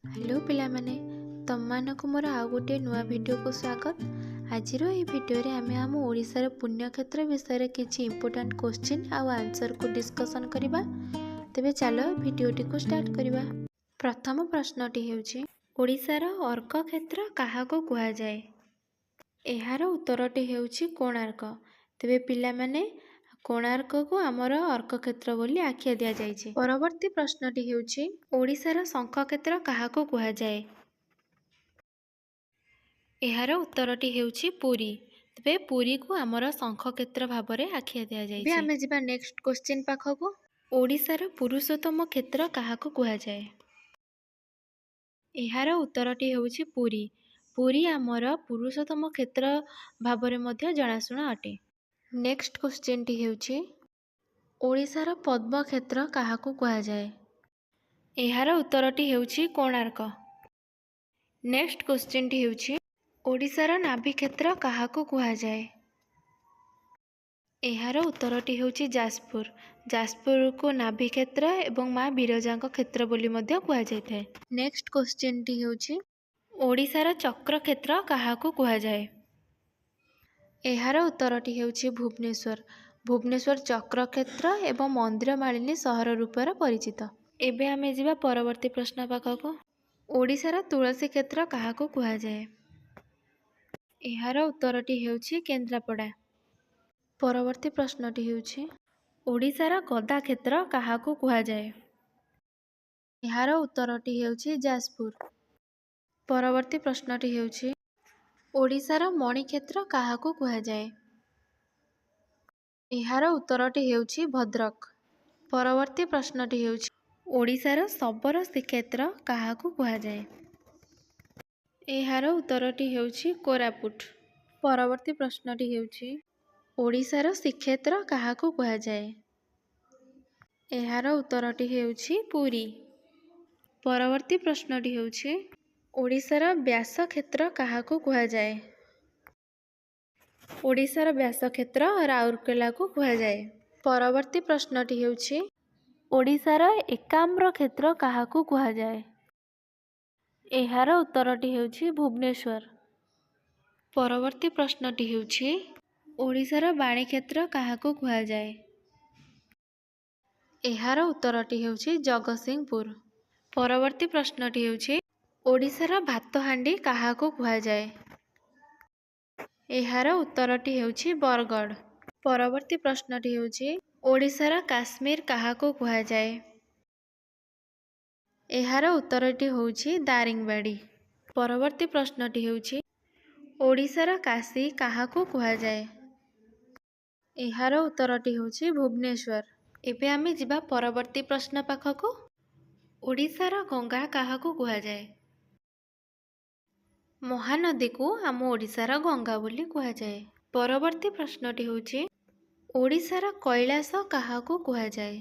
Hello पिलामाने तम मानक मोर आउ गोटे नुआ वीडियो को स्वागत। आज भिडियो आमे आम ओडिशार पुण्यक्षेत्र विषय किछि इंपोर्टेंट क्वेश्चन आउ आंसर को डिस्कशन करिबा। तेबे चलो भिडियोटी को स्टार्ट करिबा। प्रथम प्रश्नटी हेउछि ओडिशार अर्क क्षेत्र काहाको कुहा जाय। एहार उत्तरटी हेउछि कोणार्क। तेबे पिलामाने कोणार्क को आमर अर्क क्षेत्र बोली आख्या दिया जायछि। परवर्ती प्रश्नटी हेउछि ओडिशार शंख क्षेत्र काहाको कुहा जाय। एहार उत्तरटी हेउछि पुरी। तेबे पुरी को आमर शंख क्षेत्र भाबरे आख्या दिया जायछि। बे आमे जिबा नेक्स्ट क्वेश्चन पाखको। ओडिशार पुरुषोत्तम क्षेत्र काहाको कुहा जाय। एहार उत्तरटी हेउछि पुरी। पुरी आमर पुरुषोत्तम क्षेत्र भाबरे मध्य जनाशुना अटे। नेक्स्ट क्वेश्चन टी हेउछि ओडिशार पद्म क्षेत्र काहाको कुहा जाय। एहार उत्तरटी हेउछि कोणार्क। नेक्स्ट क्वेश्चन टी हेउछि ओडिशार नाभि क्षेत्र काहाको कुहा जाय। एहार उत्तरटी हेउछि जाजपुर। जाजपुर को नाभि क्षेत्र एवं माँ बिरजांक क्षेत्र बोली मध्य कुहा जायଥାଏ। नेक्स्ट क्वेश्चन टी हेउछि ओडिशार चक्र क्षेत्र काहाको कुहा जाय। एहार उत्तरटी हेउछि भुवनेश्वर। भुवनेश्वर चक्र क्षेत्र एवं मंदिर मालिनी सहर रूपर परिचित। एबे आमे जिबा परवर्ती प्रश्न पाखको। ओडिशार तुलसी क्षेत्र काहाको कुहा जाय। एहार उत्तरटी हेउछि केन्द्रापड़ा। परवर्ती प्रश्नटी हेउछि ओडिशार गदा क्षेत्र काहाको कुहा जाय। एहार उत्तरटी हेउछि जाजपुर। परवर्ती प्रश्नटी हेउछि ओडिशार मणि क्षेत्र काहाको कुहा जाय। एहार उत्तरटी हेउछि भद्रक। परवर्ती प्रश्नटी हेउछि ओडिशार शबर श्रीक्षेत्र काहाको कुहा जाय। एहार उत्तरटी हेउछि कोरापुट। परवर्ती प्रश्नटी हेउछि ओडिशार श्रीक्षेत्र काहाको कुहा जाय। एहार उत्तरटी हेउछि पुरी। परवर्ती प्रश्नटी हेउछि ओडिशार व्यास क्षेत्र काहाको कुहा जाय। ओडिशार व्यास क्षेत्र राउरकेला को कुहा जाय। परवर्ती प्रश्नटी हेउछि ओडिशार एकाम्र क्षेत्र काहाको कुहा जाय। एहार उत्तरटी हेउछि भुवनेश्वर। परवर्ती प्रश्नटी हेउछि ओडिशार बाणी क्षेत्र काहाको कुहा जाय। एहार उत्तरटी हेउछि जगतसिंहपुर। परवर्ती प्रश्नटी हेउछि ओडिशार भातहांडी काहाको कुहा जाय। एहार उत्तरटी हेउछि बरगढ़। परवर्ती प्रश्नटी हेउछि ओडिशार काश्मीर काहाको कुहा जाय। एहार उत्तरटी हेउछि दारिंगबाड़ी। परवर्ती प्रश्नटी हेउछि ओडिशार काशी काहाको कुहा जाय। एहार उत्तरटी हेउछि भुवनेश्वर। एबे आमे जिबा परवर्ती प्रश्न पाखको। ओडिशार गंगा काहाको कुहा जाय। महानदी को आम ओडिशार गंगा बोली कुहा जाय। परवर्ती प्रश्नटी हेउछि ओडिशार कैलाश काहाको कुहा जाय।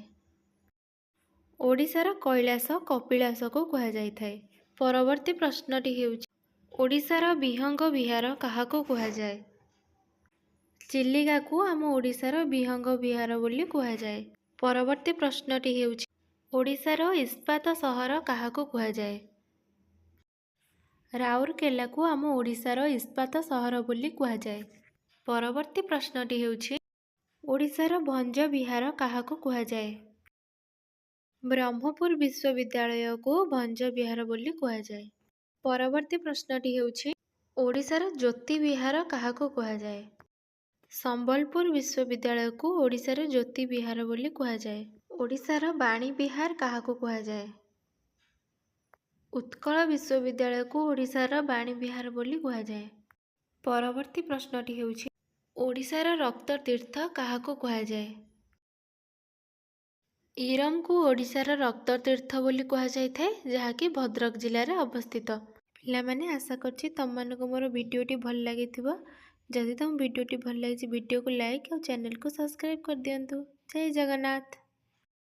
ओडिशार कैलाश कपिलास को कुहा जायଥାଏ। परवर्ती प्रश्नटी हेउछि ओडिशार विहंग विहार काहाको कुहा जाय। चिलिका को आम ओडिशार विहंग विहार बोली कुहा जाय। परवर्ती प्रश्नटी हेउछि ओडिशार इस्पात सहर काहाको कुहा जाय। राउरकेला को आम ओडिशार इस्पात सहर बोली कुहा जाय। परवर्ती प्रश्नटी हेउछि ओडिशार भंज विहार काहाको कुहा जाय। ब्रह्मपुर विश्वविद्यालय को भंज विहार बोली कुहा जाय। परवर्ती प्रश्नटी हेउछि ओडिशार ज्योति विहार काहाको कुहा जाय। संबलपुर विश्वविद्यालय को ओडिशार ज्योति विहार बोली कुहा जाय। ओडिशार बाणी विहार काहाको कुहा जाय। उत्कल विश्वविद्यालय को ओडिशार बाणी विहार बोली कुहा जाय। परवर्ती प्रश्नटी हेउछि ओडिशार रक्त तीर्थ काहाको कुहा जाय। इरम को ओडिशार रक्त तीर्थ बोली कुहा जायଥାଏ, जहाँकि भद्रक जिले में अवस्थित। पिलामाने आशा करछि तम मानक मोर वीडियोटी भल लागिथिबो। जदि तुम वीडियोटी भल लागिछि वीडियो को लाइक और चैनल को सब्सक्राइब कर दियंतु। जय जगन्नाथ।